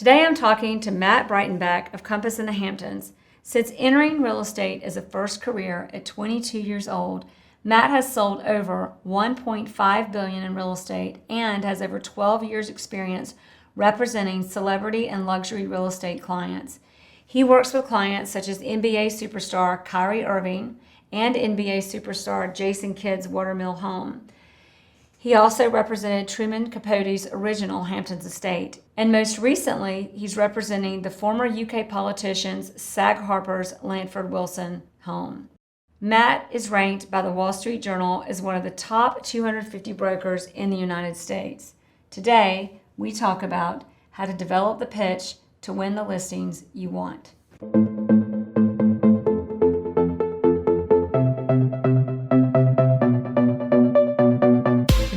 Today I'm talking to Matt Breitenbach of Compass in the Hamptons. Since entering real estate as a first career at 22 years old, Matt has sold over $1.5 billion in real estate and has over 12 years experience representing celebrity and luxury real estate clients. He works with clients such as NBA superstar Kyrie Irving and NBA superstar Jason Kidd's Watermill home. He also represented Truman Capote's original Hamptons estate. And most recently, he's representing the former UK politician's Sag Harbor's Landford Wilson home. Matt is ranked by the Wall Street Journal as one of the top 250 brokers in the United States. Today, we talk about how to develop the pitch to win the listings you want.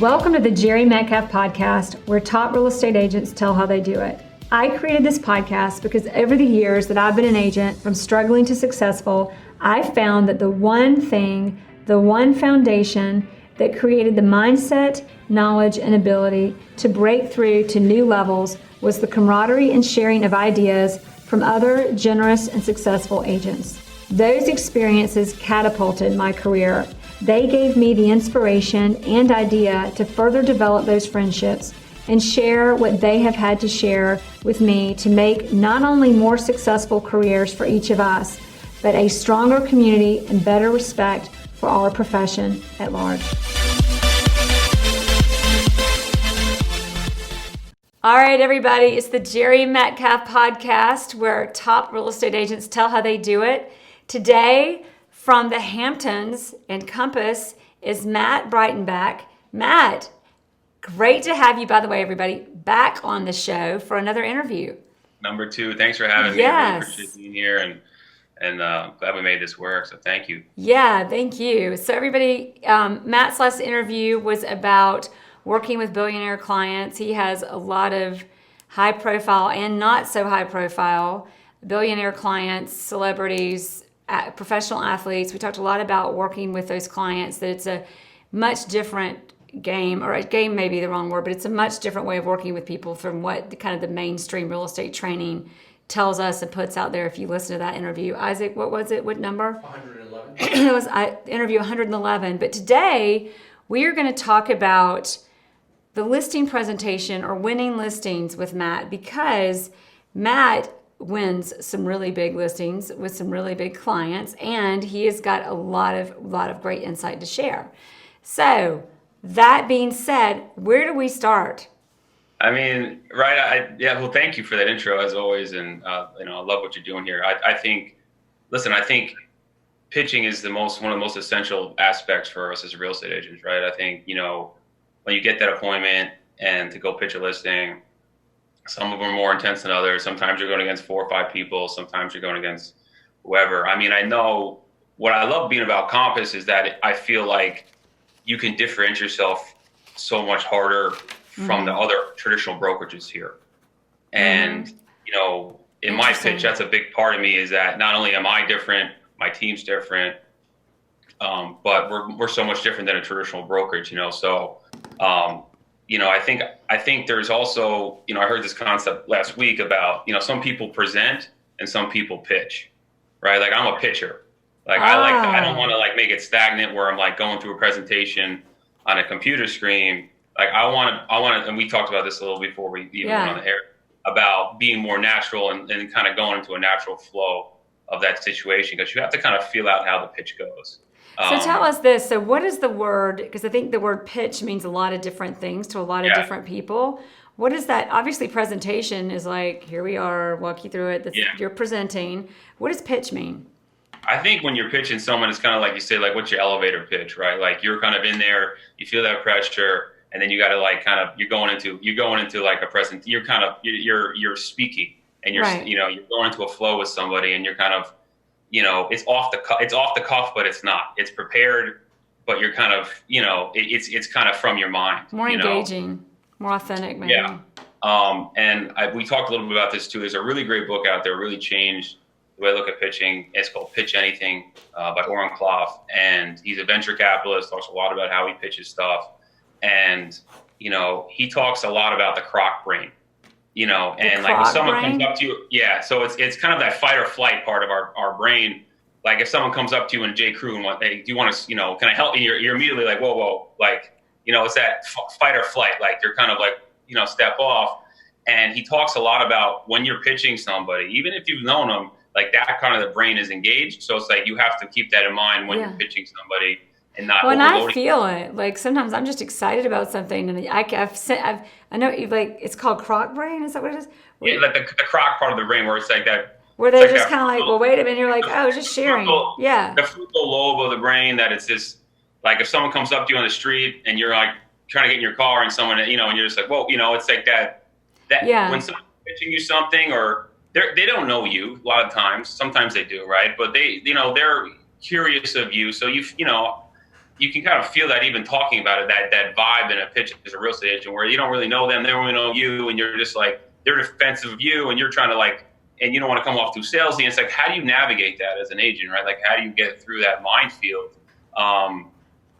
Welcome to the Jere Metcalf podcast, where top real estate agents tell how they do it. I created this podcast because over the years that I've been an agent, from struggling to successful, I found that the one foundation that created the mindset, knowledge, and ability to break through to new levels was the camaraderie and sharing of ideas from other generous and successful agents. Those experiences catapulted my career. They gave me the inspiration and idea to further develop those friendships and share what they have had to share with me to make not only more successful careers for each of us, but a stronger community and better respect for our profession at large. All right, everybody, it's the Jere Metcalf podcast, where top real estate agents tell how they do it. Today, from the Hamptons and Compass, is Matt Breitenbach. Matt, great to have you, by the way, everybody, back on the show for another interview. Number two, thanks for having me. I really appreciate being here and glad we made this work, so thank you. Yeah, thank you. So everybody, Matt's last interview was about working with billionaire clients. He has a lot of high profile and not so high profile billionaire clients, celebrities, professional athletes. We talked a lot about working with those clients, that it's a much different game, or a game may be the wrong word, but it's a much different way of working with people from what the kind of the mainstream real estate training tells us and puts out there. If you listen to that interview, Isaac, what was it? What number? 111. It was interview 111. But today we are going to talk about the listing presentation or winning listings with Matt, because Matt wins some really big listings with some really big clients, and he has got a lot of great insight to share. So that being said, where do we start? I mean, right? Well, thank you for that intro as always, and I love what you're doing here. I think pitching is one of the most essential aspects for us as real estate agents, right? I think when you get that appointment and to go pitch a listing, some of them are more intense than others. Sometimes you're going against 4 or 5 people. Sometimes you're going against whoever. I mean, I know what I love being about Compass is that I feel like you can differentiate yourself so much harder from the other traditional brokerages here. And, in my pitch, that's a big part of me, is that not only am I different, my team's different, but we're so much different than a traditional brokerage, So, I think there's also, I heard this concept last week about, some people present and some people pitch, right? Like, I'm a pitcher. Like, I don't want to make it stagnant where I'm going through a presentation on a computer screen. Like, I want to, and we talked about this a little before we even went on the air, about being more natural and kind of going into a natural flow of that situation, because you have to kind of feel out how the pitch goes. So tell us this. So what is the word? Because I think the word pitch means a lot of different things to a lot of different people. What is that? Obviously, presentation is like, here we are, walk you through it. You're presenting. What does pitch mean? I think when you're pitching someone, it's kind of like you say, what's your elevator pitch, right? Like, you're kind of in there, you feel that pressure, and then you got to you're going into like a present. You're kind of you're speaking, and you're you're going into a flow with somebody, and you're kind of it's off the cuff, but it's not. It's prepared, but you're kind of it's kind of from your mind. More engaging, more authentic, maybe. Yeah. And we talked a little bit about this too. There's a really great book out there, really changed the way I look at pitching. It's called Pitch Anything by Oren Clough, and he's a venture capitalist. Talks a lot about how he pitches stuff, and he talks a lot about the croc brain. And like if someone comes up to you, yeah, so it's kind of that fight or flight part of our brain. Like if someone comes up to you in J. Crew and hey, do you want to, can I help you? You're immediately like, whoa, like, it's that fight or flight. Like you're kind of like, step off. And he talks a lot about when you're pitching somebody, even if you've known them, like that kind of the brain is engaged. So it's like you have to keep that in mind when you're pitching somebody and not overloading. I feel it. Like sometimes I'm just excited about something, and I know it's called croc brain. Is that what it is? Yeah, like the croc part of the brain where it's like that. Where they're just kind of like, well, wait a minute. You're like, just sharing. Yeah. The frontal lobe of the brain that it's just like if someone comes up to you on the street and you're like trying to get in your car and someone, and you're just like, whoa, it's like that when someone's pitching you something or they don't know you a lot of times. Sometimes they do, right? But they're curious of you. So you can kind of feel that even talking about it, that vibe in a pitch as a real estate agent where you don't really know them, they don't really know you, and you're just like, they're defensive of you and you're trying to like, and you don't want to come off too salesy. And it's like, how do you navigate that as an agent, right? Like, how do you get through that minefield?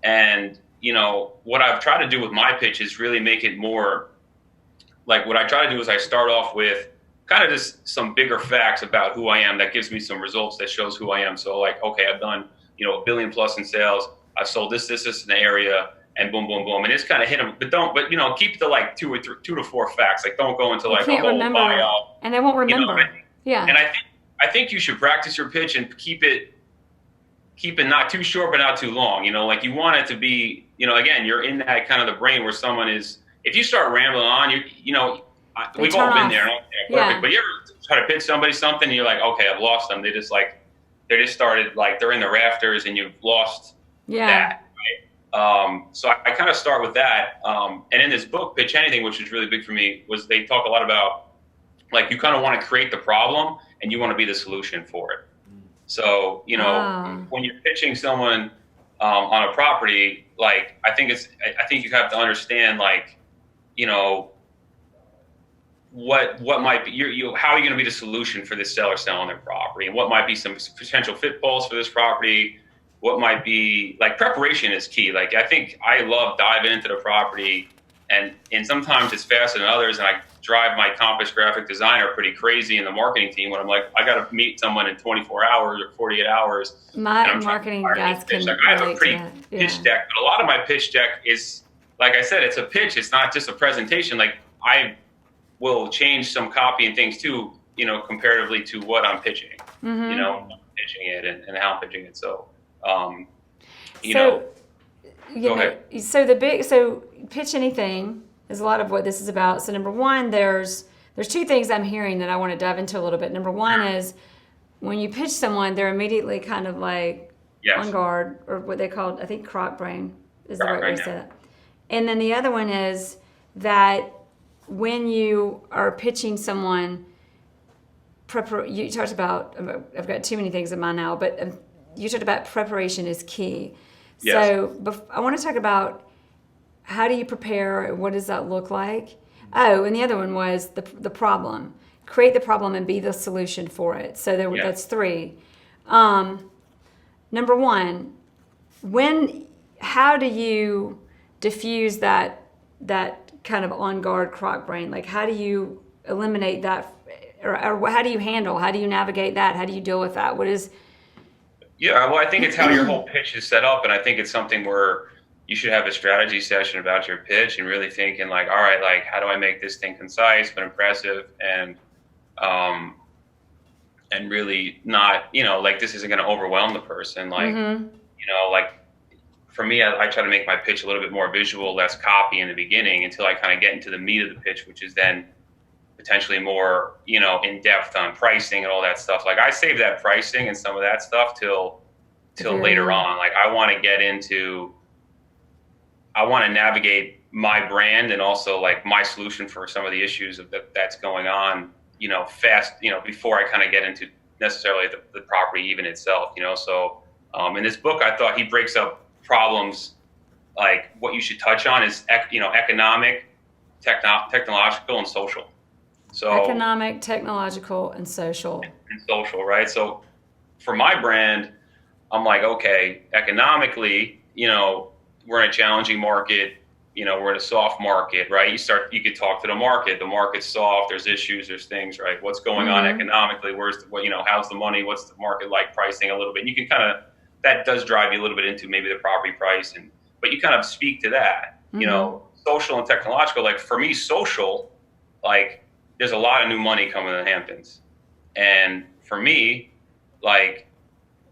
And what I've tried to do with my pitch is really make it more like what I try to do is I start off with kind of just some bigger facts about who I am that gives me some results that shows who I am. So like, okay, I've done, $1 billion plus in sales. I've sold this in the area, and boom, boom, boom. And it's kind of hit them, but keep the like 2 to 4 facts. Like don't go into like a whole bio. And they won't remember. Yeah. And I think you should practice your pitch and keep it not too short, but not too long. Like you want it to be, again, you're in that kind of the brain where someone is, if you start rambling on, we've all been there. Perfect. But you ever try to pitch somebody something and you're like, okay, I've lost them. They just started like they're in the rafters and you've lost that. Right? So I kind of start with that. And in this book, Pitch Anything, which was really big for me, was they talk a lot about like you kind of want to create the problem and you want to be the solution for it. So, when you're pitching someone on a property, like I think you have to understand like, what might be how are you going to be the solution for this seller selling their property, and what might be some potential pitfalls for this property. What might be like preparation is key. Like I think I love diving into the property, and sometimes it's faster than others. And I drive my Compass graphic designer pretty crazy in the marketing team when I'm like, I got to meet someone in 24 hours or 48 hours. My marketing guys can I have a pretty pitch deck, but a lot of my pitch deck is, like I said, it's a pitch. It's not just a presentation. Like I will change some copy and things too, comparatively to what I'm pitching, pitching it and how I'm pitching it. So, So Pitch Anything is a lot of what this is about. So number one, there's 2 things I'm hearing that I want to dive into a little bit. Number one is when you pitch someone, they're immediately kind of like on guard, or what they call, I think croc brain is the right way to say that. And then the other one is that when you are pitching someone, you talked about, I've got too many things in mind now, but you talked about preparation is key. Yes. So I want to talk about how do you prepare? What does that look like? Oh, and the other one was the problem. Create the problem and be the solution for it. So that's 3. Number one, how do you diffuse that kind of on guard croc brain? Like how do you eliminate that, or how do you navigate that? How do you deal with that? Yeah, well, I think it's how your whole pitch is set up, and I think it's something where you should have a strategy session about your pitch and really thinking like, all right, like how do I make this thing concise but impressive and really not, like this isn't going to overwhelm the person. Like, like for me, I try to make my pitch a little bit more visual, less copy in the beginning until I kind of get into the meat of the pitch, which is then potentially more, in depth on pricing and all that stuff. Like I save that pricing and some of that stuff till later on. Like I want to navigate my brand and also like my solution for some of the issues that's going on, fast, before I kind of get into necessarily the property even itself, So in this book, I thought he breaks up problems like what you should touch on is, economic, technological, and social. So economic, technological, and social. And social, right? So for my brand, I'm like, okay, economically, we're in a challenging market. we're in a soft market, right? You could talk to the market. The market's soft. There's issues. There's things, right? What's going on economically? How's the money? What's the market like pricing a little bit? And you can that does drive you a little bit into maybe the property price, but you kind of speak to that, social and technological. Like for me, social, like there's a lot of new money coming in the Hamptons. And for me, like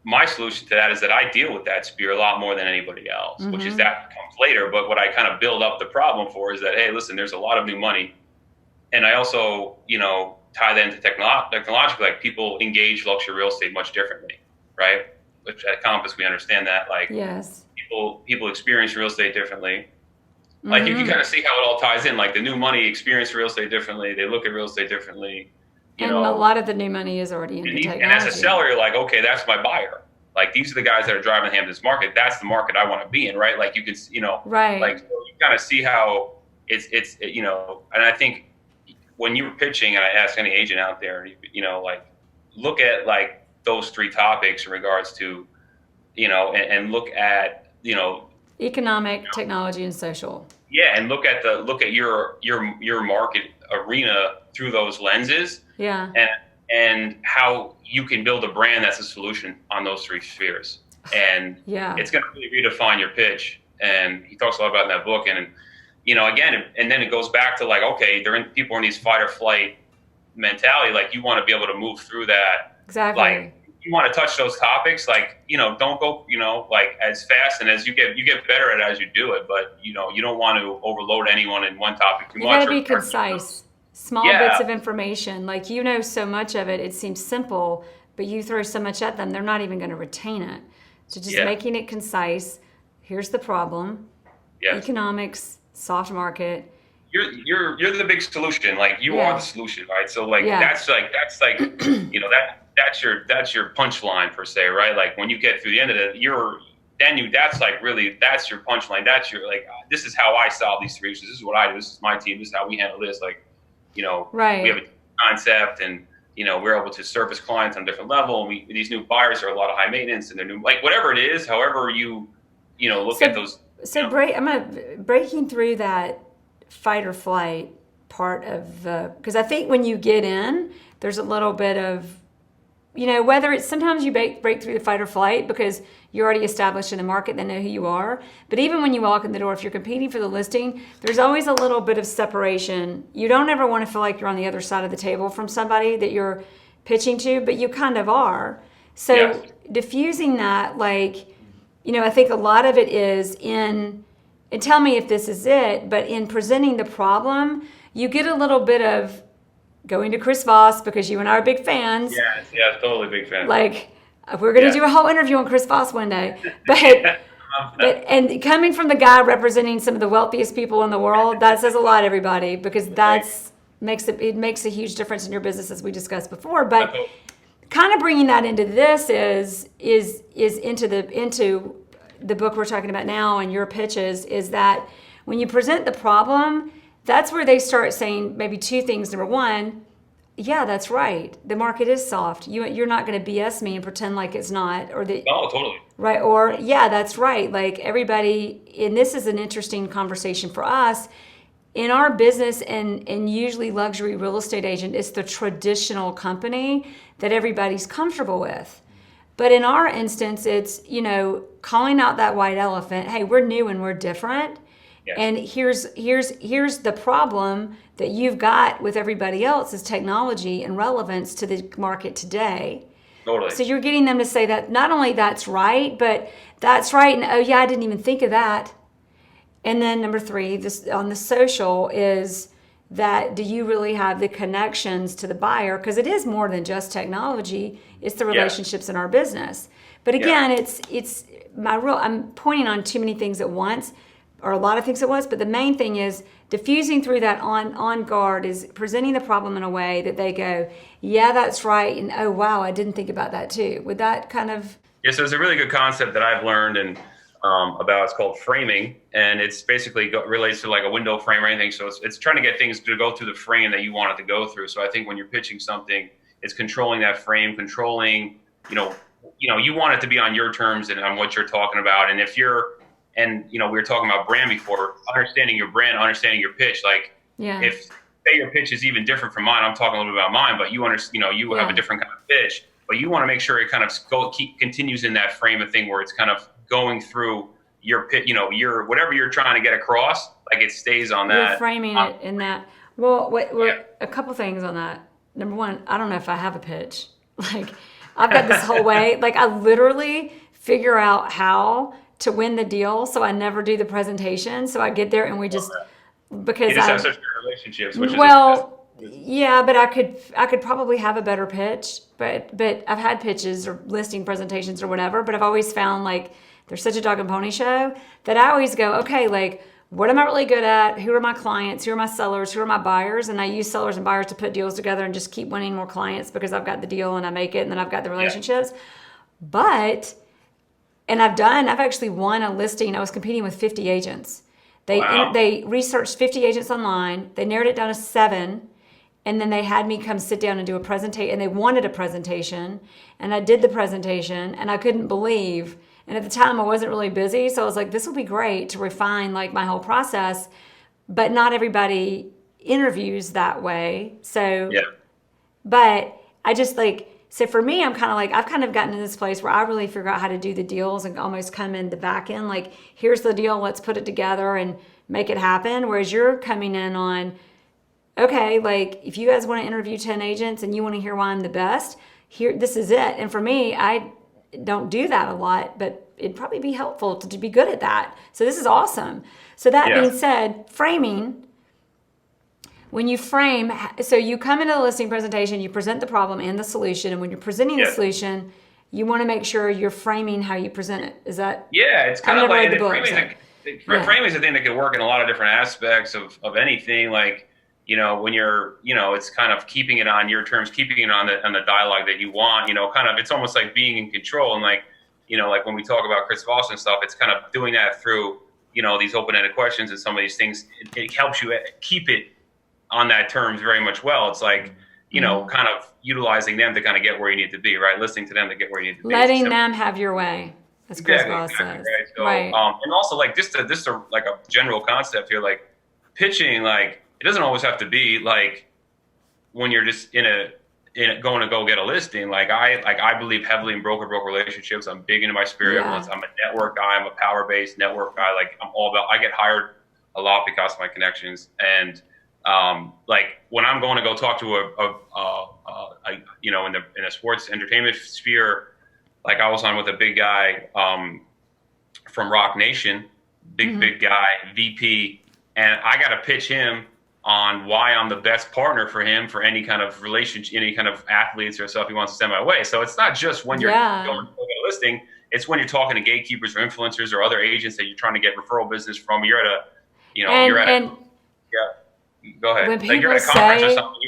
my solution to that is that I deal with that sphere a lot more than anybody else, which is that comes later. But what I kind of build up the problem for is that, hey, listen, there's a lot of new money. And I also, tie that into technologically, like people engage luxury real estate much differently, right? Which at Compass, we understand that, like people experience real estate differently. Like you can kind of see how it all ties in, like the new money experience real estate differently. They look at real estate differently. A lot of the new money is already in the technology. And as a seller, you're like, okay, that's my buyer. Like these are the guys that are driving the Hamptons market. That's the market I want to be in, right? Like you can, right. Like so you kind of see how it's and I think when you were pitching, and I ask any agent out there, like look at like those three topics in regards to, and look at, economic, technology, and social. Yeah, and look at your market arena through those lenses. Yeah. And how you can build a brand that's a solution on those three spheres. And it's going to really redefine your pitch. And he talks a lot about in that book. And again, and then it goes back to like, okay, people are in these fight or flight mentality. Like you want to be able to move through that. Exactly. Like you want to touch those topics, like, don't go, like as fast, and as you get better at it as you do it. But, you don't want to overload anyone in one topic too much. You got to be concise. Small bits of information. Like, so much of it, it seems simple, but you throw so much at them, they're not even going to retain it. So just making it concise. Here's the problem. Economics, soft market. You're the big solution. Like you are the solution, right? So like that's like that's your punchline per se, right? Like when you get through the end of it, that's your punchline. That's your like, this is how I solve these three issues. This is what I do. This is my team. This is how we handle this. Like, right. We have a concept, and we're able to service clients on a different level. And these new buyers are a lot of high maintenance, and they're new, like whatever it is, however you look at those. So breaking through that fight or flight part of because I think when you get in, there's a little bit of, whether it's sometimes you break through the fight or flight because you're already established in the market, they know who you are. But even when you walk in the door, if you're competing for the listing, there's always a little bit of separation. You don't ever want to feel like you're on the other side of the table from somebody that you're pitching to, but you kind of are. So diffusing that, like, I think a lot of it is and tell me if this is it, but in presenting the problem, you get a little bit of going to Chris Voss, because you and I are big fans. Yeah, totally big fan. Like, we're going to do a whole interview on Chris Voss one day. But and coming from the guy representing some of the wealthiest people in the world, that says a lot, everybody, because makes a huge difference in your business, as we discussed before. But kind of bringing that into this is into the book we're talking about now and your pitches, is that when you present the problem, that's where they start saying maybe two things. Number one, yeah, that's right. The market is soft. You're not going to BS me and pretend like it's not, or that. Oh, totally. Right. Or yeah, that's right. Like everybody, and this is an interesting conversation for us in our business, and usually luxury real estate agent is the traditional company that everybody's comfortable with. But in our instance, it's, calling out that white elephant. Hey, we're new and we're different. Yes. And here's the problem that you've got with everybody else is technology and relevance to the market today. Totally. So you're getting them to say that not only that's right, but that's right, and oh yeah, I didn't even think of that. And then number three, this on the social is that do you really have the connections to the buyer? Because it is more than just technology; it's the relationships in our business. But again, it's I'm pointing on too many things at once, or a lot of things at once, but the main thing is diffusing through that on guard is presenting the problem in a way that they go, yeah, that's right, and oh wow, I didn't think about that too. Would that kind of... Yeah, so there's a really good concept that I've learned and about, it's called framing, and it's basically relates to like a window frame or anything. So it's trying to get things to go through the frame that you want it to go through. So I think when you're pitching something, it's controlling that frame, controlling, you want it to be on your terms and on what you're talking about. And if you're And, we were talking about brand before, understanding your brand, understanding your pitch. Like if say your pitch is even different from mine, I'm talking a little bit about mine, but you have a different kind of pitch, but you want to make sure it kind of continues in that frame of thing where it's kind of going through your pitch, your whatever you're trying to get across, like it stays on that. You're framing it in that. Well, a couple things on that. Number one, I don't know if I have a pitch. Like I've got this whole way, like I literally figure out how to win the deal, so I never do the presentation. So I get there and we just because you just have such good relationships. Which yeah, but I could probably have a better pitch. But I've had pitches or listing presentations or whatever. But I've always found like there's such a dog and pony show that I always go, okay, like what am I really good at? Who are my clients? Who are my sellers? Who are my buyers? And I use sellers and buyers to put deals together and just keep winning more clients because I've got the deal and I make it and then I've got the relationships. Yeah. I've actually won a listing. I was competing with 50 agents. They researched 50 agents online. They narrowed it down to 7. And then they had me come sit down and do a presentation. And they wanted a presentation. And I did the presentation. And I couldn't believe. And at the time, I wasn't really busy. So I was like, this will be great to refine like my whole process. But not everybody interviews that way. So, but I just like, so for me, I'm kind of like, I've kind of gotten to this place where I really figure out how to do the deals and almost come in the back end. Like, here's the deal, let's put it together and make it happen. Whereas you're coming in on, okay, like if you guys want to interview 10 agents and you want to hear why I'm the best, here, this is it. And for me, I don't do that a lot, but it'd probably be helpful to be good at that. So this is awesome. So that being said, framing, when you frame, so you come into the listing presentation, you present the problem and the solution. And when you're presenting the solution, you want to make sure you're framing how you present it. Is that? Yeah, it's kind of like framing is a thing that could work in a lot of different aspects of anything. Like, when you're, it's kind of keeping it on your terms, keeping it on the dialogue that you want, kind of, it's almost like being in control. And like, like when we talk about Chris Voss and stuff, it's kind of doing that through, these open-ended questions and some of these things. It helps you keep it on that terms very much well. It's like, kind of utilizing them to kind of get where you need to be, right? Listening to them to get where you need to be. Letting them have your way, as Chris Voss says. Right. So, and also like just like a general concept here, like pitching, like it doesn't always have to be like when you're just going to go get a listing. Like I believe heavily in broker relationships. I'm big into my spirit. I'm a network guy. I'm a power-based network guy. Like I get hired a lot because of my connections. And like when I'm going to go talk to in a sports entertainment sphere, like I was on with a big guy from Rock Nation, big guy, VP, and I got to pitch him on why I'm the best partner for him for any kind of relationship, any kind of athletes or stuff he wants to send my way. So it's not just when you're going to get a listing, it's when you're talking to gatekeepers or influencers or other agents that you're trying to get referral business from. You're at go ahead. Like you're at a conference or something.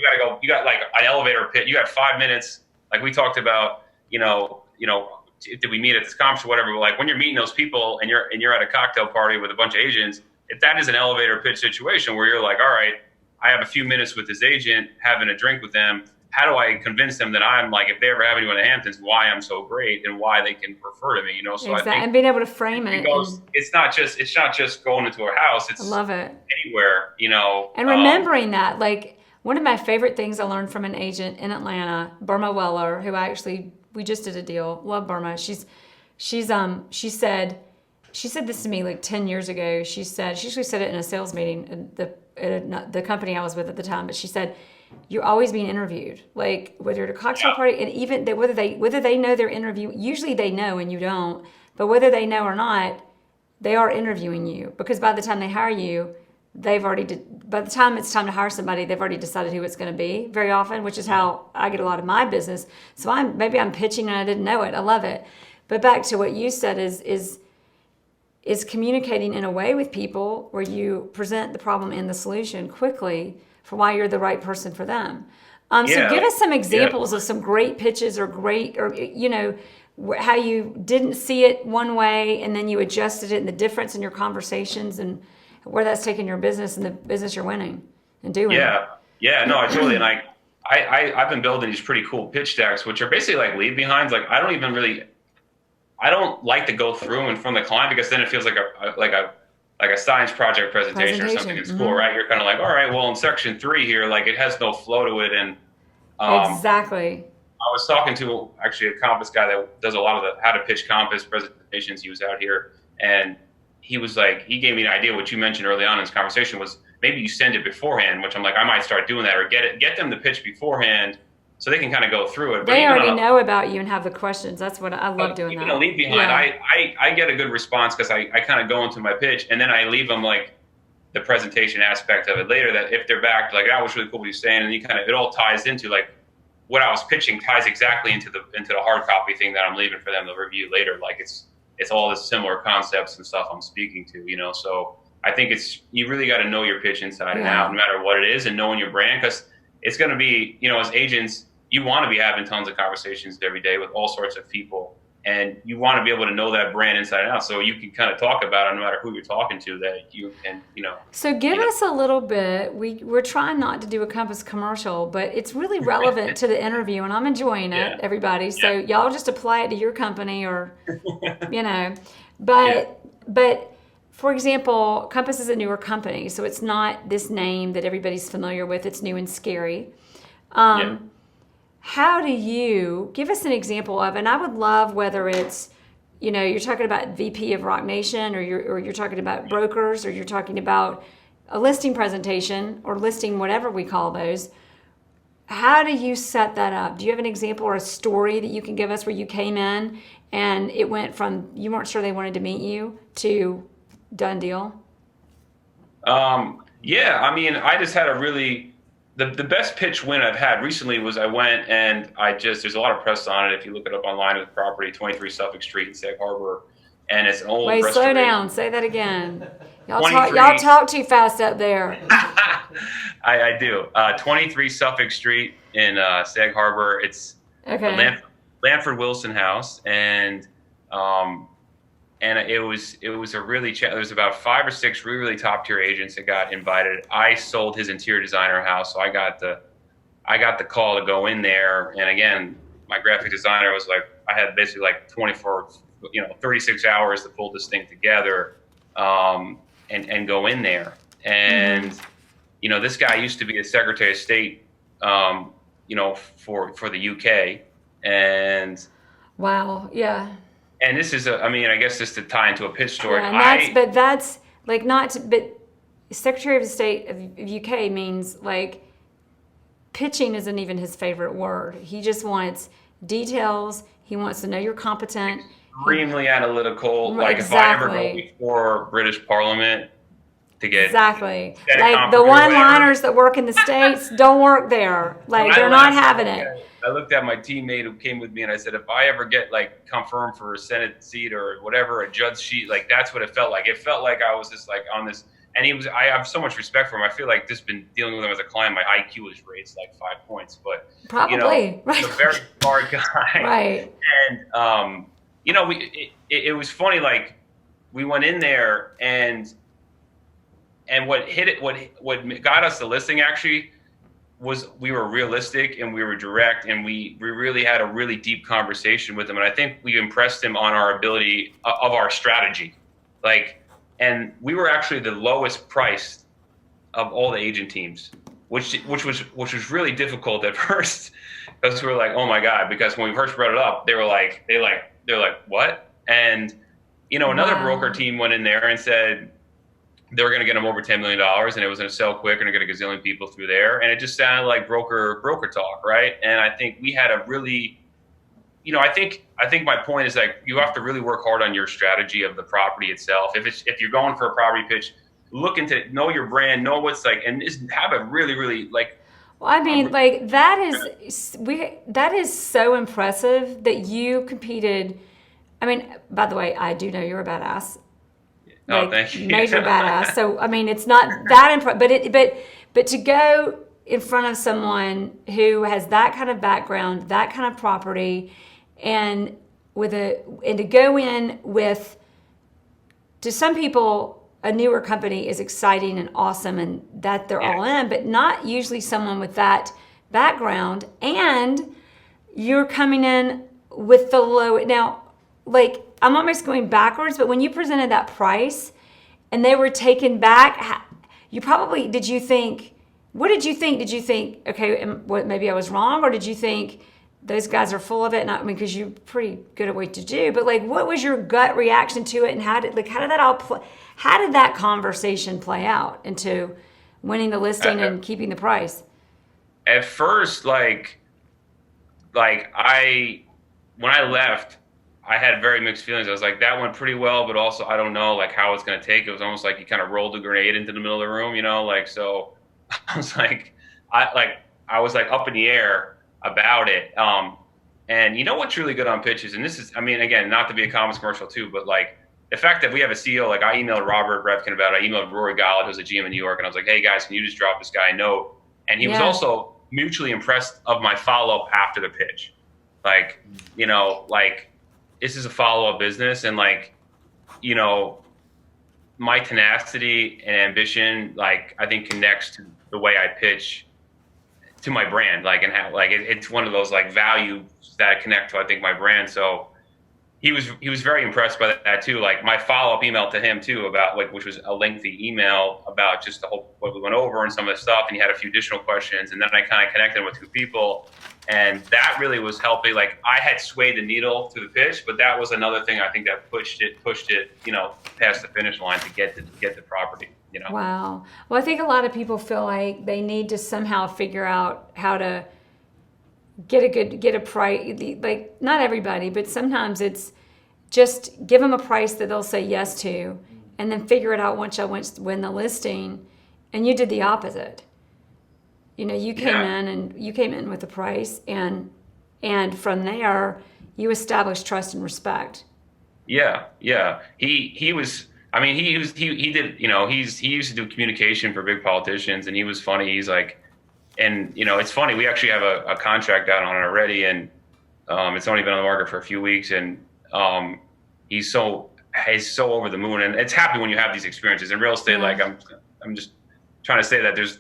You got like an elevator pit. You got 5 minutes. Like we talked about, did we meet at this conference or whatever? But like when you're meeting those people and you're at a cocktail party with a bunch of agents, if that is an elevator pitch situation where you're like, all right, I have a few minutes with this agent, having a drink with them. How do I convince them that I'm like, if they ever have anyone in Hamptons, why I'm so great and why they can refer to me, So exactly. I think and being able to frame it. It's not just going into a house. It's I love it. Anywhere, And remembering that, like one of my favorite things I learned from an agent in Atlanta, Burma Weller, who we just did a deal. Love Burma. She said this to me like 10 years ago. She actually said it in a sales meeting at the company I was with at the time. But she said, "You're always being interviewed, like whether you're at a cocktail party, and even whether they know they're interviewing. Usually they know and you don't, but whether they know or not, they are interviewing you because by the time they hire you, by the time it's time to hire somebody, they've already decided who it's going to be. Very often, which is how I get a lot of my business. So maybe I'm pitching and I didn't know it. I love it. But back to what you said is communicating in a way with people where you present the problem and the solution quickly for why you're the right person for them. So give us some examples of some great pitches or how you didn't see it one way and then you adjusted it and the difference in your conversations and where that's taken your business and the business you're winning and doing. Yeah, no, I totally, and I've been building these pretty cool pitch decks, which are basically like leave behinds. Like I I don't like to go through in front of the client because then it feels like a science project presentation or something in school, right? You're kind of like, all right, well, in section 3 here, like it has no flow to it, and Exactly. I was talking to actually a Compass guy that does a lot of the how to pitch Compass presentations. He was out here, and he was like, he gave me an idea. What you mentioned early on in this conversation was maybe you send it beforehand, which I'm like, I might start doing that, or get them to pitch beforehand so they can kind of go through it. But they already know about you and have the questions. That's what I love doing. Even that. a leave behind, I get a good response because I kind of go into my pitch, and then I leave them like the presentation aspect of it later. That if they're back, like that was really cool what you're saying, and you kind of it all ties into like what I was pitching ties exactly into the hard copy thing that I'm leaving for them to review later. Like it's all the similar concepts and stuff I'm speaking to, you know. So I think you really got to know your pitch inside and out, no matter what it is, and knowing your brand, because it's going to be, you know, as agents, you want to be having tons of conversations every day with all sorts of people, and you want to be able to know that brand inside and out, so you can kind of talk about it no matter who you're talking to, that you can, you know. So give us a little bit. We're trying not to do a Compass commercial, but it's really relevant to the interview, and I'm enjoying it, everybody. So y'all just apply it to your company, or, you know. But for example, Compass is a newer company, so it's not this name that everybody's familiar with. It's new and scary. How do you give us an example of, and I would love whether it's, you know, you're talking about VP of Rock Nation, or you're talking about brokers, or you're talking about a listing presentation or listing, whatever we call those. How do you set that up? Do you have an example or a story that you can give us where you came in and it went from you weren't sure they wanted to meet you to done deal? Yeah, I mean, I just had a really the best pitch win I've had recently was I went and there's a lot of press on it if you look it up online with property 23 Suffolk Street in Sag Harbor, and it's an old Wait, slow down. Say that again. Y'all talk too fast up there. I do. 23 Suffolk Street in Sag Harbor. It's the Landford Wilson house, and it was a really there was about 5 or 6 really top tier agents that got invited. I sold his interior designer house, so I got the call to go in there. And again, my graphic designer was like, I had basically like 36 hours to pull this thing together, and go in there. And you know, this guy used to be the Secretary of State, you know, for the UK, and wow, yeah. And this is I guess just to tie into a pitch story. Yeah, but Secretary of State of UK means like pitching isn't even his favorite word. He just wants details. He wants to know you're competent. Extremely analytical. Like if I ever go before British Parliament to get like the one-liners that work in the States don't work there. Like they're not having it. I looked at my teammate who came with me and I said, if I ever get like confirmed for a Senate seat or whatever, a judge seat, like that's what it felt like. It felt like I was just like on this, and I have so much respect for him. I feel like just been dealing with him as a client, my IQ is raised like 5 points, but probably, you know, he's a very smart guy. Right. And, you know, it was funny. Like we went in there and what got us the listing actually was we were realistic and we were direct, and we really had a really deep conversation with him. And I think we impressed him on our ability of our strategy. And we were actually the lowest priced of all the agent teams, which was really difficult at first, because we were like, oh my God, because when we first brought it up, they're like, what? And, you know, another broker team went in there and said, they were going to get them over $10 million, and it was going to sell quick, and they're going to get a gazillion people through there. And it just sounded like broker talk, right? And I think we had a really, you know, I think my point is like you have to really work hard on your strategy of the property itself. If you're going for a property pitch, look into know your brand, know what's like, and just have a really, really like. Well, I mean, like that is so impressive that you competed. I mean, by the way, I do know you're a badass. Oh, thank you. Major badass. So I mean, it's not that impressive, but to go in front of someone who has that kind of background, that kind of property, and to go in with, to some people, a newer company is exciting and awesome, and that they're all in, but not usually someone with that background. And you're coming in with the low. Now, like I'm almost going backwards, but when you presented that price and they were taken back, you probably, did you think, what did you think? Did you think, okay, maybe I was wrong? Or did you think those guys are full of it? And I mean, because you're pretty good at what to do, but like, what was your gut reaction to it? And how did that all play? How did that conversation play out into winning the listing and keeping the price? At first, like when I left, I had very mixed feelings. I was like, that went pretty well, but also I don't know like how it's going to take. It was almost like you kind of rolled a grenade into the middle of the room, like, so I was like, I was like up in the air about it. And you know what's really good on pitches? And this is, I mean, again, not to be a Compass commercial too, but like the fact that we have a CEO, like I emailed Robert Revkin about it. I emailed Rory Gallett, who's a GM in New York. And I was like, hey guys, can you just drop this guy a note? And he was also mutually impressed of my follow-up after the pitch. Like, like this is a follow-up business. And like, my tenacity and ambition, like I think connects to the way I pitch to my brand, like, and how, like, it's one of those like values that connect to, I think, my brand. So he was very impressed by that too. Like my follow-up email to him too about like, which was a lengthy email about just the whole, what we went over and some of the stuff. And he had a few additional questions. And then I kind of connected with two people, and that really was helping. Like I had swayed the needle to the pitch, but that was another thing I think that pushed it, past the finish line to get the property. Wow. Well, I think a lot of people feel like they need to somehow figure out how to get a price. Like not everybody, but sometimes it's just give them a price that they'll say yes to, and then figure it out once I win the listing. And you did the opposite. You came in with a price, and from there you established trust and respect. Yeah. He was. I mean, he did. He used to do communication for big politicians, and he was funny. He's like, and it's funny. We actually have a contract out on it already, and it's only been on the market for a few weeks, and he's so over the moon, and it's happy when you have these experiences in real estate. Like I'm just trying to say that there's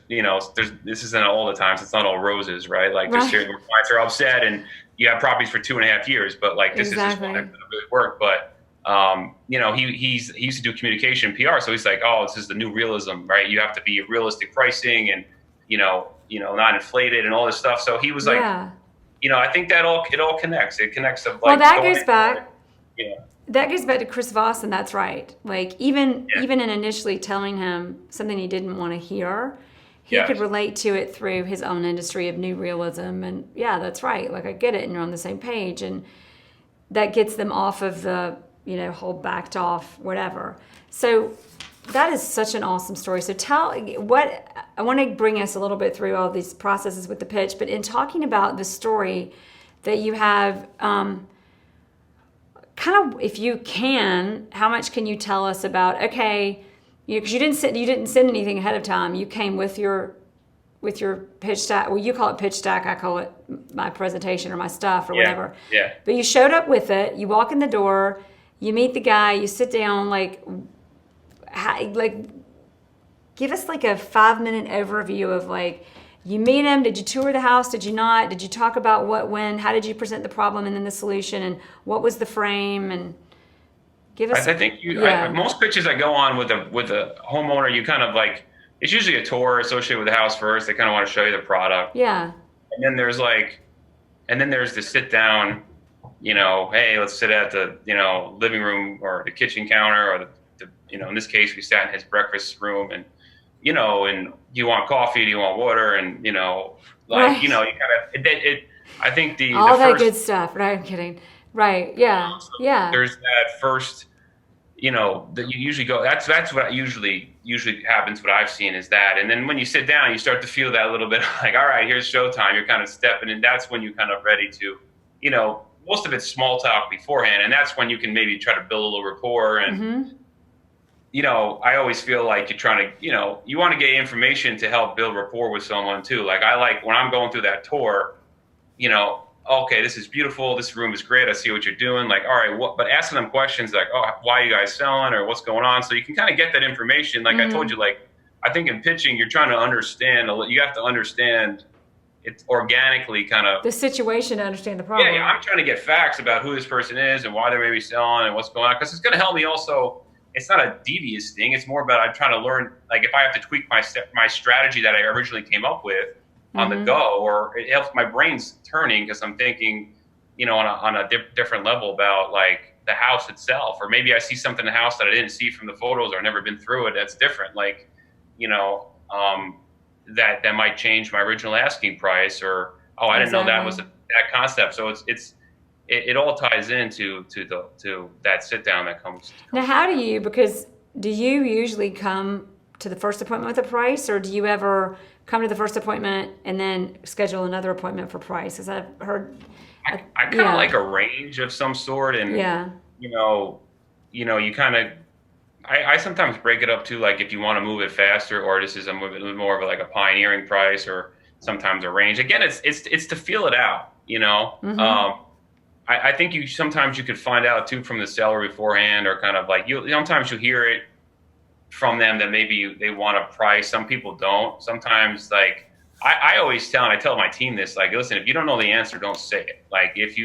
this isn't all the time. So it's not all roses, right? Like there's certain clients are upset, and you have properties for 2.5 years, but like this is just one that doesn't really work. But he used to do communication and PR, so he's like, oh, this is the new realism, right? You have to be realistic pricing, and not inflated and all this stuff. So he was like, I think it all connects. It connects to like. Well, that goes back. That goes back to Chris Voss, and that's right. Like even in initially telling him something he didn't want to hear, he could relate to it through his own industry of new realism. And that's right. Like I get it, and you're on the same page, and that gets them off of the whole backed off whatever. So that is such an awesome story. So I want to bring us a little bit through all these processes with the pitch, but in talking about the story that you have, kind of, if you can, how much can you tell us about, okay, because you didn't send anything ahead of time. You came with your pitch stack. Well, you call it pitch stack. I call it my presentation or my stuff or whatever. Yeah. But you showed up with it. You walk in the door. You meet the guy. You sit down. Give us like a 5-minute overview of like, you meet him. Did you tour the house? Did you not? Did you talk about what, when? How did you present the problem and then the solution? And what was the frame? And give us. I think most pitches I go on with a homeowner, you kind of like, it's usually a tour associated with the house first. They kind of want to show you the product. Yeah. And then there's the sit down, hey, let's sit at the, living room or the kitchen counter, or the in this case, we sat in his breakfast room, and, and do you want coffee? Do you want water? And, you kind of, I think all that good stuff. Right. I'm kidding. Right. Yeah. Yeah. There's that first, that you usually go, that's what usually happens. What I've seen is that. And then when you sit down, you start to feel that a little bit like, all right, here's showtime. You're kind of stepping in. That's when you're kind of ready to, most of it's small talk beforehand. And that's when you can maybe try to build a little rapport. And, I always feel like you're trying to, you want to get information to help build rapport with someone too. Like I like when I'm going through that tour, okay, this is beautiful. This room is great. I see what you're doing. Like, all right, but asking them questions like, oh, why are you guys selling, or what's going on? So you can kind of get that information. Like I told you, like, I think in pitching, you're trying to understand, you have to understand, it's organically kind of The situation to understand the yeah, problem. yeah. I'm trying to get facts about who this person is and why they may be selling and what's going on because it's going to help me also. It's not a devious thing. It's more about I'm trying to learn, like if I have to tweak my strategy that I originally came up with on the go, or it helps my brain's turning because I'm thinking, on a different level about like the house itself, or maybe I see something in the house that I didn't see from the photos or never been through it. That's different. Like, that might change my original asking price, or I didn't know that was that concept. So it all ties into to that sit down that comes. Now, how because do you usually come to the first appointment with a price, or do you ever come to the first appointment and then schedule another appointment for price? Because I've heard. I kind of like a range of some sort, and you kind of. I sometimes break it up to like if you want to move it faster, or this is a more of like a pioneering price, or sometimes a range. Again, it's to feel it out, I think sometimes you could find out too from the seller beforehand, or kind of like sometimes you hear it from them that maybe they want a price. Some people don't. Sometimes like I always I tell my team this, like, listen, if you don't know the answer, don't say it. Like if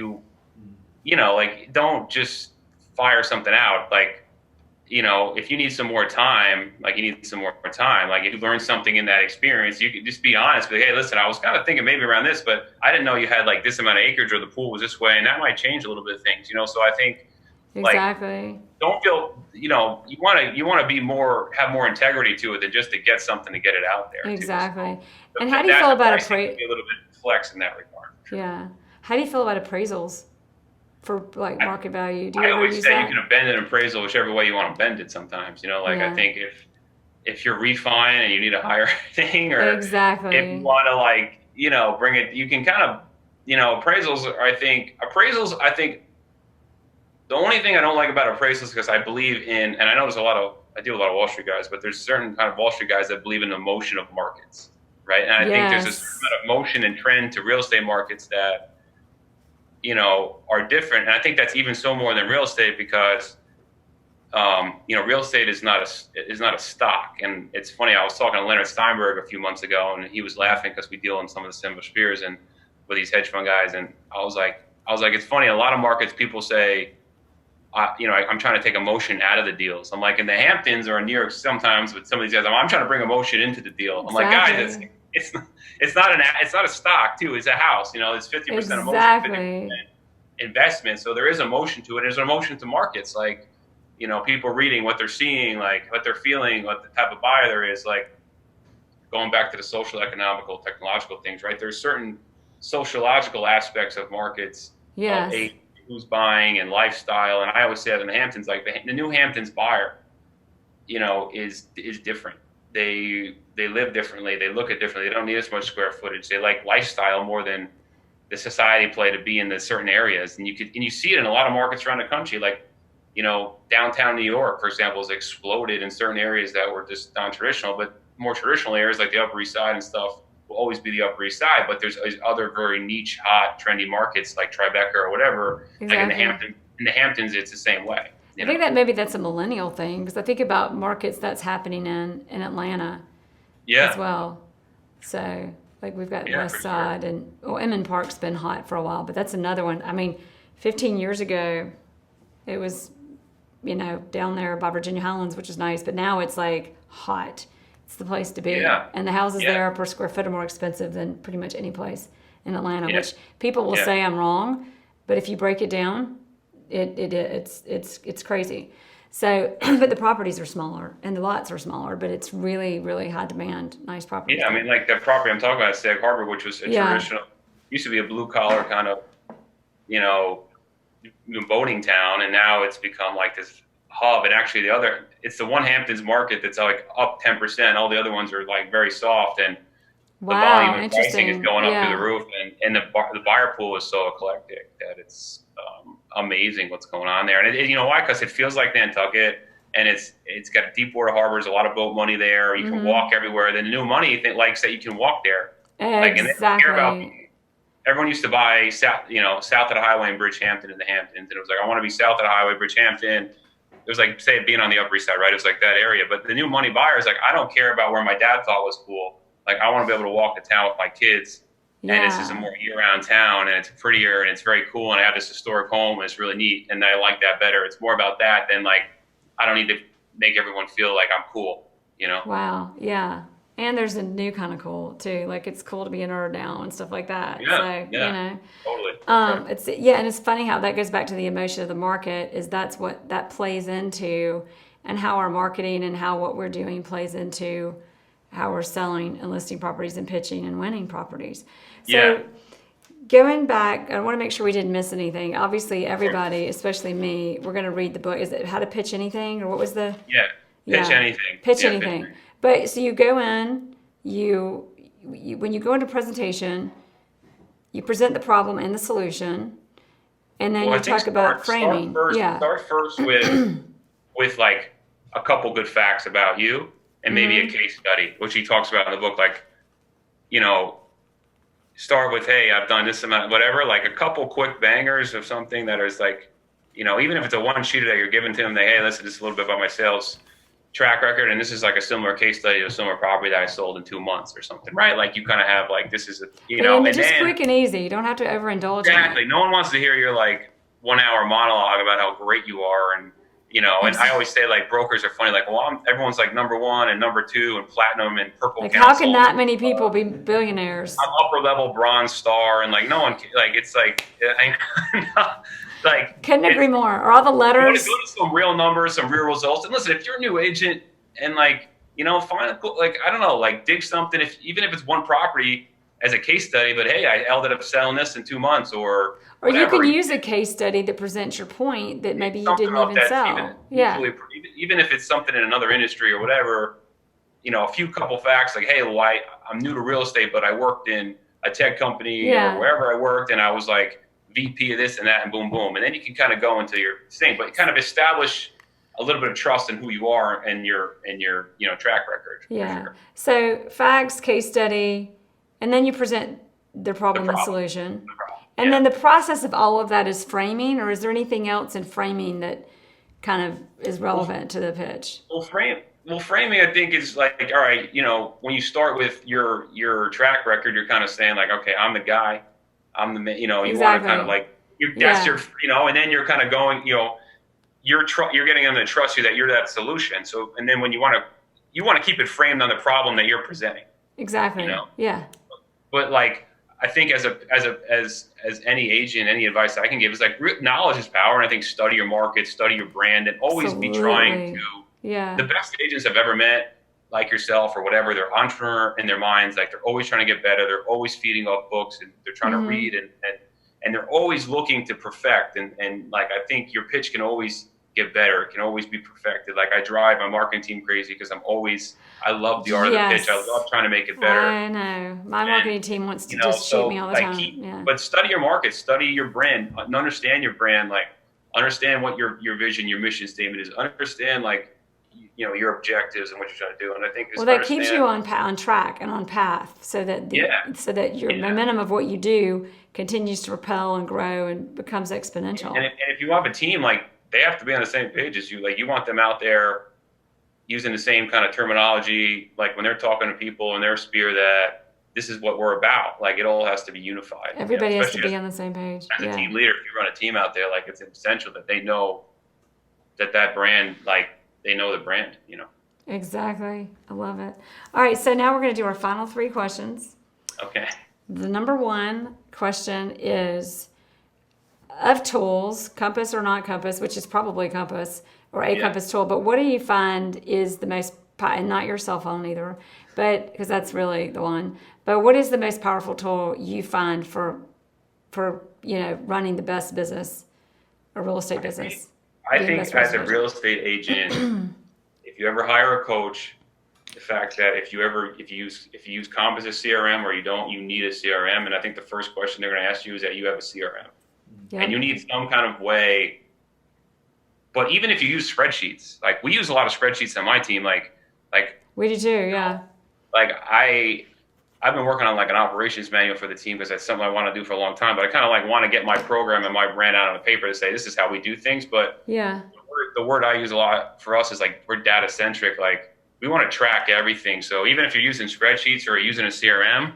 like don't just fire something out. Like, if you need some more time, like you need some more time, like if you learn something in that experience, you could just be honest. But hey, listen, I was kind of thinking maybe around this, but I didn't know you had like this amount of acreage or the pool was this way, and that might change a little bit of things, So I think exactly. Don't feel, you want to be have more integrity to it than just to get something to get it out there. Exactly. So and how do you feel about appraisals? A little bit flex in that regard. Yeah. How do you feel about appraisals? For like market value, I always say you can bend an appraisal whichever way you want to bend it. Sometimes, I think if you're refining and you need a higher thing, or if you want to bring it, you can kind of, appraisals. I think the only thing I don't like about appraisals, because I believe in, and I know I deal with a lot of Wall Street guys, but there's certain kind of Wall Street guys that believe in the motion of markets, right? And I think there's this kind of motion and trend to real estate markets that are different. And I think that's even so more than real estate because, real estate is not a stock. And it's funny, I was talking to Leonard Steinberg a few months ago, and he was laughing because we deal in some of the similar spheres and with these hedge fund guys. And I was like, it's funny. A lot of markets, people say, I'm trying to take emotion out of the deals. I'm like, in the Hamptons or in New York, sometimes with some of these guys, I'm trying to bring emotion into the deal. I'm like, guys, it's not a stock too. It's a house. It's 50% emotion, 50% investment. So there is emotion to it. There's an emotion to markets. Like, people reading what they're seeing, like what they're feeling, what the type of buyer there is. Like going back to the social, economical, technological things, right? There's certain sociological aspects of markets. Yes. Of who's buying and lifestyle. And I always say that in the Hamptons, like the new Hamptons buyer, is different. They live differently. They look at differently. They don't need as much square footage. They like lifestyle more than the society play to be in the certain areas. And you see it in a lot of markets around the country. Like, downtown New York, for example, has exploded in certain areas that were just non-traditional, but more traditional areas like the Upper East Side and stuff will always be the Upper East Side. But there's other very niche, hot, trendy markets like Tribeca or whatever. Exactly. Like in the Hamptons, it's the same way. I think that maybe that's a millennial thing, because I think about markets that's happening in Atlanta as well. So like we've got West Side and Emmon Park's been hot for a while, but that's another one. I mean, 15 years ago, it was, down there by Virginia Highlands, which is nice, but now it's like hot. It's the place to be. Yeah. And the houses there per square foot are more expensive than pretty much any place in Atlanta, which people will say I'm wrong, but if you break it down, it's crazy. So, but the properties are smaller and the lots are smaller, but it's really, really high demand. Nice property. Yeah, I mean, like that property I'm talking about, Sag Harbor, which was a traditional, used to be a blue collar kind of, boating town, and now it's become like this hub. And actually, it's the one Hamptons market that's like up 10%. All the other ones are like very soft, and the volume of pricing is going up through the roof. And the buyer pool is so eclectic that it's amazing what's going on there. And you know why? Because it feels like Nantucket, and it's got deep water harbors, a lot of boat money there. You can walk everywhere. The new money likes that you can walk there. Exactly. Everyone used to buy south of the highway in Bridgehampton in the Hamptons, and it was like, I want to be south of the highway, Bridgehampton. It was like, say, being on the Upper East Side, right? It was like that area. But the new money buyer is like, I don't care about where my dad thought was cool. Like, I want to be able to walk to town with my kids and this is a more year-round town, and it's prettier, and it's very cool, and I have this historic home, and it's really neat, and I like that better. It's more about that than like I don't need to make everyone feel like I'm cool, you know? Wow. Yeah. And there's a new kind of cool too. Like it's cool to be a nerd now and stuff like that. Yeah, So, yeah, you know, totally. Right. it's, and it's funny how that goes back to the emotion of the market is that's what that plays into, and how our marketing and how what we're doing plays into how we're selling and listing properties and pitching and winning properties. So going back, I want to make sure we didn't miss anything. Obviously everybody, especially me, we're going to read the book. Is it How to Pitch Anything, or what was the? Pitch anything. Pitch anything. But so you go in, you when you go into presentation, you present the problem and the solution, and then you talk about framing. Start first with like a couple good facts about you, and maybe a case study, which he talks about in the book. Like, you know, start with, hey, I've done this amount, whatever. Like a couple quick bangers of something that is like, you know, even if it's a one-sheeter that you're giving to them, that, hey, listen, this is a little bit about my sales track record, and this is like a similar case study of a similar property that I sold in 2 months or something, right? Like you kind of have like, this is a, you know, and just quick and easy. You don't have to overindulge. Exactly. No one wants to hear your like 1 hour monologue about how great you are, and you know. And I always say like brokers are funny. Like, well, everyone's like number 1 and number 2 and platinum and purple. Like, council. how can that many people be billionaires? I'm upper level bronze star, and like no one like it's like. Like, couldn't agree more. Or all the letters. You want to go to some real numbers, some real results. And listen, if you're a new agent and like, you know, find like, I don't know, like dig something, even if it's one property as a case study, but hey, I ended up selling this in 2 months or whatever. You can use a case study that presents your point that maybe you didn't even sell. Even if it's something in another industry or whatever, you know, a couple facts like, hey, well, I'm new to real estate, but I worked in a tech company or wherever I worked, and I was like VP of this and that, and boom, boom. And then you can kind of go into your thing, but kind of establish a little bit of trust in who you are and your you know, track record. Yeah. Sure. So facts, case study, and then you present the problem and solution. And then the process of all of that is framing, or is there anything else in framing that kind of is relevant to the pitch? Well, framing, I think, is like, all right, you know, when you start with your track record, you're kind of saying like, okay, I'm the guy. I'm the, you know, you want to kind of like, that's your, you know, and then you're kind of going, you know, you're getting them to trust you that you're that solution. So, and then when you want to keep it framed on the problem that you're presenting. Exactly. You know? Yeah. But like, I think as any agent, any advice I can give is like, knowledge is power. And I think study your market, study your brand, and always be trying to. Yeah. The best agents I've ever met, like yourself or whatever, they're entrepreneur in their minds. Like they're always trying to get better. They're always feeding off books, and they're trying to read and they're always looking to perfect. And like, I think your pitch can always get better. It can always be perfected. Like I drive my marketing team crazy because I love the art of the pitch. I love trying to make it better. I know. My marketing team wants to just shoot me all the time. But study your market, study your brand, and understand your brand. Like understand what your vision, your mission statement is. Understand like, you know, your objectives and what you're trying to do. And I think that keeps you on track and on path, so that your momentum of what you do continues to propel and grow and becomes exponential. And if you have a team, like they have to be on the same page as you. Like you want them out there using the same kind of terminology, like when they're talking to people and their sphere, that this is what we're about. Like it all has to be unified. Everybody has to be on the same page. As a team leader, if you run a team out there, like it's essential that they know that brand, like they know the brand, you know. Exactly. I love it. All right, so now we're going to do our final 3 questions. Okay. The number 1 question is, of tools, Compass or not Compass, which is probably Compass or a Compass tool, but what do you find is the most, and not your cell phone either, but because that's really the one, but what is the most powerful tool you find for you know, running the best business, a real estate business? I think as a real estate agent, if you ever hire a coach, the fact that if you use Compass as CRM or you don't, you need a CRM. And I think the first question they're going to ask you is that you have a CRM. Yep. And you need some kind of way. But even if you use spreadsheets, like we use a lot of spreadsheets on my team, like we do too, yeah. Like I've been working on like an operations manual for the team because that's something I want to do for a long time. But I kind of like want to get my program and my brand out on the paper to say this is how we do things. But the word I use a lot for us is like we're data centric. Like we want to track everything. So even if you're using spreadsheets or using a CRM,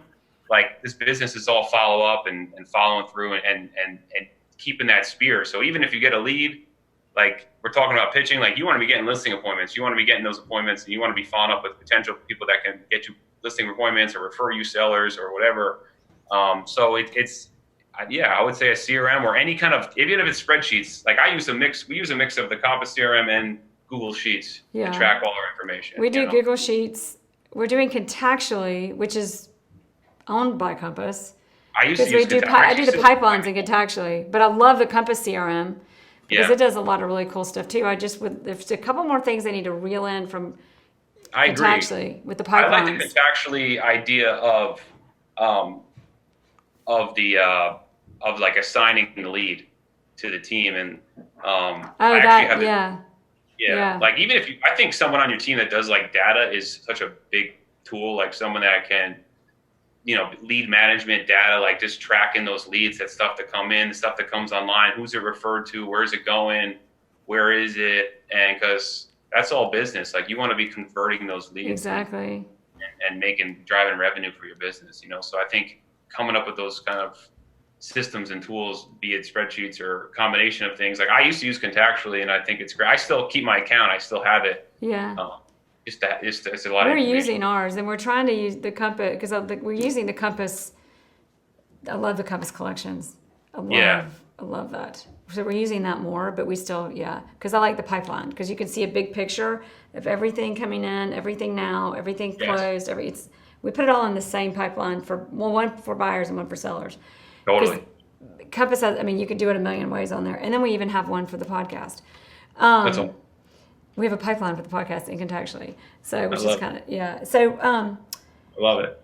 like this business is all follow up and following through and keeping that spear. So even if you get a lead, like we're talking about pitching, like you want to be getting listing appointments, you want to be getting those appointments, and you want to be following up with potential people that can get you listing appointments or refer you sellers or whatever. So it's I would say a CRM or any kind of, even if it's spreadsheets, like we use a mix of the Compass CRM and Google Sheets to track all our information. We do Google Sheets. We're doing Contactually, which is owned by Compass. I used to use I do the pipelines in Contactually, but I love the Compass CRM because it does a lot of really cool stuff too. There's a couple more things I need to reel in from Contactually with the pipelines. I like the Contactually idea of like assigning the lead to the team and like even if I think someone on your team that does like data is such a big tool, like someone that can, lead management data, like just tracking those leads, that stuff that come in, the stuff that comes online, who's it referred to, where's it going, where is it, and because that's all business. Like you want to be converting those leads exactly and driving revenue for your business. So I think coming up with those kind of systems and tools, be it spreadsheets or a combination of things. Like I used to use Contactually, and I think it's great. I still keep my account. I still have it. Yeah. It's a lot. We're using ours, and we're trying to use the Compass because we're using the Compass. I love the Compass collections. I love that. So we're using that more, but we still, because I like the pipeline because you can see a big picture of everything coming in, everything now, everything closed. We put it all in the same pipeline one for buyers and one for sellers. Totally. Compass has, you could do it a million ways on there. And then we even have one for the podcast. That's all. We have a pipeline for the podcast in Contactually. So, which is kind of, So, I love it.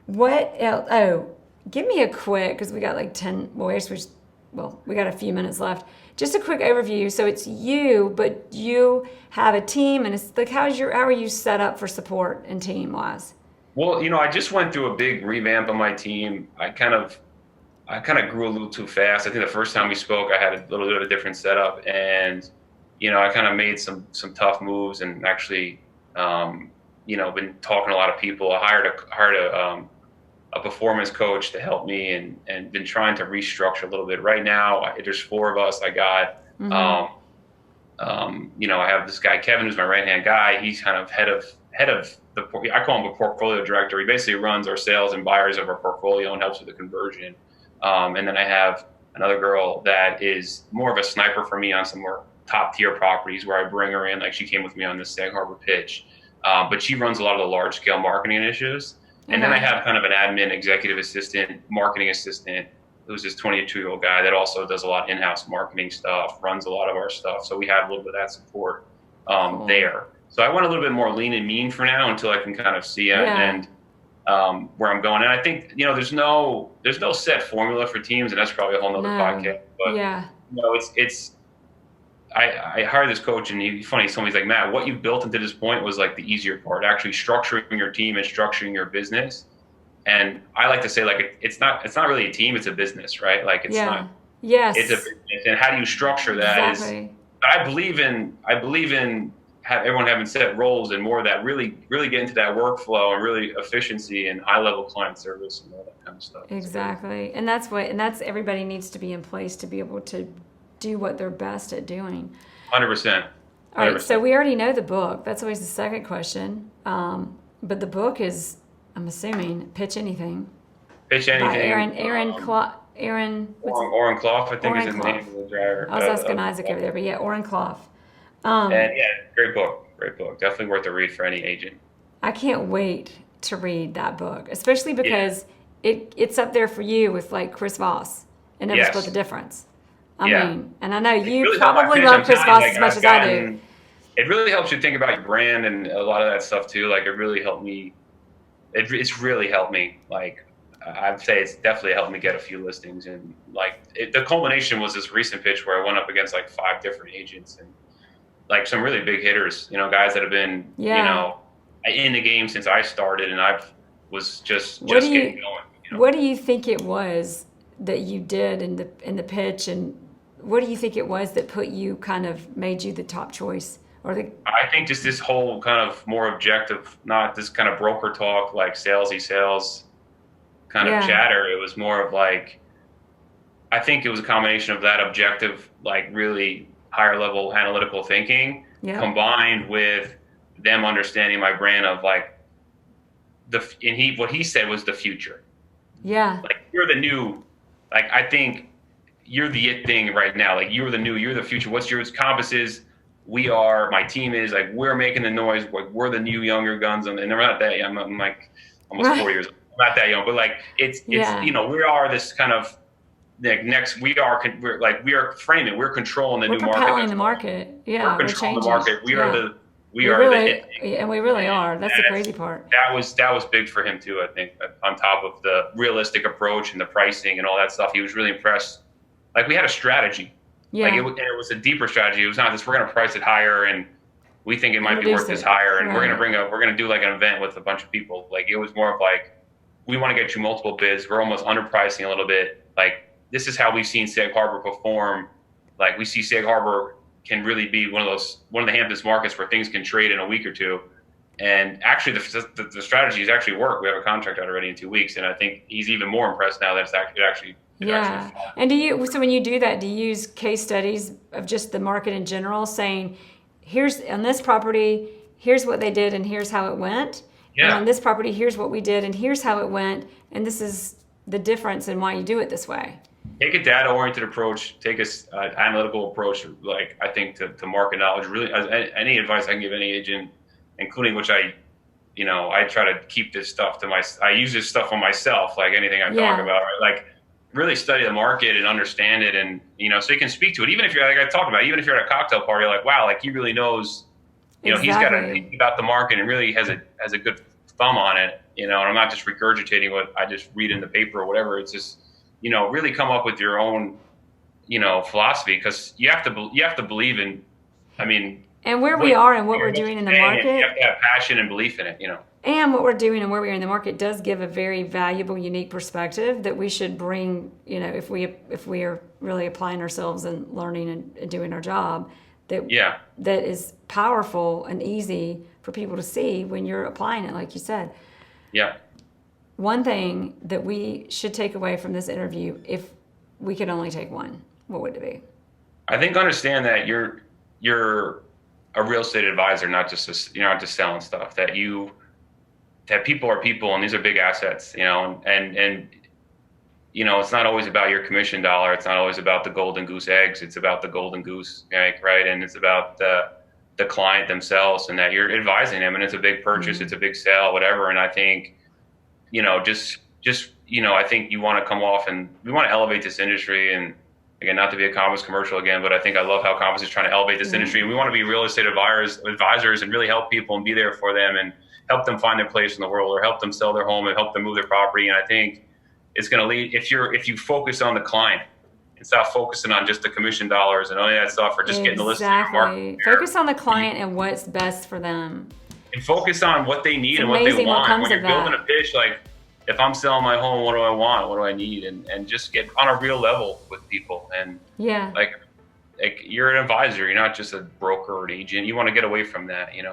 What else? Oh, give me a quick, because we got like 10, we got a few minutes left. Just a quick overview. So it's you, but you have a team, and it's like, how are you set up for support and team wise? Well, I just went through a big revamp of my team. I kind of grew a little too fast. I think the first time we spoke, I had a little bit of a different setup, and I kind of made some tough moves, and actually, been talking to a lot of people. I hired a performance coach to help me, and been trying to restructure a little bit. Right now, there's 4 of us. I got, I have this guy Kevin, who's my right hand guy. He's kind of head of I call him a portfolio director. He basically runs our sales and buyers of our portfolio and helps with the conversion. And then I have another girl that is more of a sniper for me on some more top tier properties where I bring her in. Like she came with me on this Sag Harbor pitch, but she runs a lot of the large scale marketing initiatives. And then I have kind of an admin, executive assistant, marketing assistant, who's this 22-year-old guy that also does a lot of in-house marketing stuff, runs a lot of our stuff. So we have a little bit of that support there. So I went a little bit more lean and mean for now until I can kind of see where I'm going. And I think, there's no set formula for teams, and that's probably a whole nother podcast. But I hired this coach, and he's funny. Somebody's like, Matt, what you've built into this point was like the easier part, actually structuring your team and structuring your business. And I like to say, like, it's not really a team, it's a business, right? Like it's not, it's a business. And how do you structure that exactly. I believe in everyone having set roles and more of that, really get into that workflow and really efficiency and high level client service and all that kind of stuff. Exactly. And that's everybody needs to be in place to be able to do what they're best at doing. 100%. All right. So we already know the book. That's always the second question. But the book is, I'm assuming, Pitch Anything. Pitch Anything. By Aaron Clough, I think is his name of the driver. I was asking Isaac over there, but Aaron Clough. Great book. Definitely worth a read for any agent. I can't wait to read that book, especially because it's up there for you with like Chris Voss and Never Split the Difference. I mean, and I know you really probably love Chris Voss as much as I do. It really helps you think about your brand and a lot of that stuff too. Like it really helped me. It's really helped me. Like I'd say it's definitely helped me get a few listings. And like the culmination was this recent pitch where I went up against like 5 different agents and like some really big hitters, guys that have been, in the game since I started, and I was just getting going. What do you think it was that you did in the pitch, and what do you think it was that made you the top choice? I think just this whole kind of more objective, not this kind of broker talk, like salesy sales kind of chatter. It was more of like, I think it was a combination of that objective, like really higher level analytical thinking combined with them understanding my brand of like what he said was the future. Yeah. Like you're the new, like I think you're the it thing right now. Like you're the future. What's your Compass is, my team is like, we're making the noise. Like we're the new younger guns. And they're not that young. I'm like almost 4 years old. I'm not that young, but like it's we are this kind of like we are framing, we're controlling the new market. We're propelling the market. Yeah. We're controlling the market. We are we really are. That's the crazy part. That was big for him too, I think, on top of the realistic approach and the pricing and all that stuff. He was really impressed. Like we had a strategy. Yeah. Like it was a deeper strategy. It was not this, we're going to price it higher and we think it might be worth this higher. And we're going to do like an event with a bunch of people. Like it was more of like, we want to get you multiple bids. We're almost underpricing a little bit. Like this is how we've seen Sag Harbor perform. Like we see Sag Harbor can really be one of the Hamptons markets where things can trade in a week or two. And actually the strategy has actually worked. We have a contract out already in 2 weeks. And I think he's even more impressed now that it actually. And so when you do that, do you use case studies of just the market in general, saying, here's on this property, here's what they did and here's how it went? Yeah. And on this property, here's what we did and here's how it went. And this is the difference in why you do it this way. Take a data-oriented approach. Take a analytical approach. Like I think to market knowledge. Really, any advice I can give any agent, including which I try to keep this stuff I use this stuff on myself. Like anything I talk about, right? Like really study the market and understand it, and so you can speak to it. Even if you're like I talked about, even if you're at a cocktail party, like wow, like he really knows. He's got to think about the market and really has a good thumb on it. And I'm not just regurgitating what I just read in the paper or whatever. It's just really come up with your own philosophy, because you have to believe in. I mean, and where we are and what we're doing in the market. You have to have passion and belief in it. And what we're doing and where we are in the market does give a very valuable, unique perspective that we should bring. If we are really applying ourselves and learning and doing our job. That is powerful and easy for people to see when you're applying it, like you said. Yeah. One thing that we should take away from this interview, if we could only take one, what would it be? I think understand that you're a real estate advisor, not just you're not just selling stuff. That people are people, and these are big assets. And it's not always about your commission dollar. It's not always about the golden goose eggs. It's about the golden goose egg, right? And it's about the client themselves, and that you're advising them. And it's a big purchase. It's a big sale, whatever. And I think, I think you want to come off, and we want to elevate this industry. And again, not to be a Compass commercial again, but I think I love how Compass is trying to elevate this industry. And we want to be real estate advisors and really help people and be there for them and help them find their place in the world, or help them sell their home and help them move their property. And I think it's going to lead, if you focus on the client and stop focusing on just the commission dollars and all that stuff, or just getting the list in your market. Focus on the client and what's best for them. And focus on what they need and what they want. When you're building a pitch, like if I'm selling my home, what do I want? What do I need? And just get on a real level with people. And like you're an advisor. You're not just a broker or an agent. You want to get away from that. You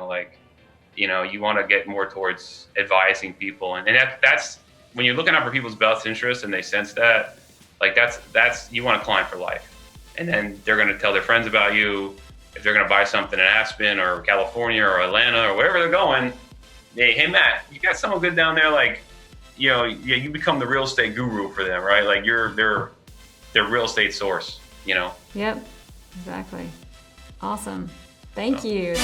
want to get more towards advising people. And that's when you're looking out for people's best interests and they sense that, like that's you want a client for life. And then they're going to tell their friends about you. If they're going to buy something in Aspen or California or Atlanta or wherever they're going, hey Matt, you got someone good down there, like, you become the real estate guru for them, right? Like you're their real estate source, Yep, exactly. Awesome. Thank you.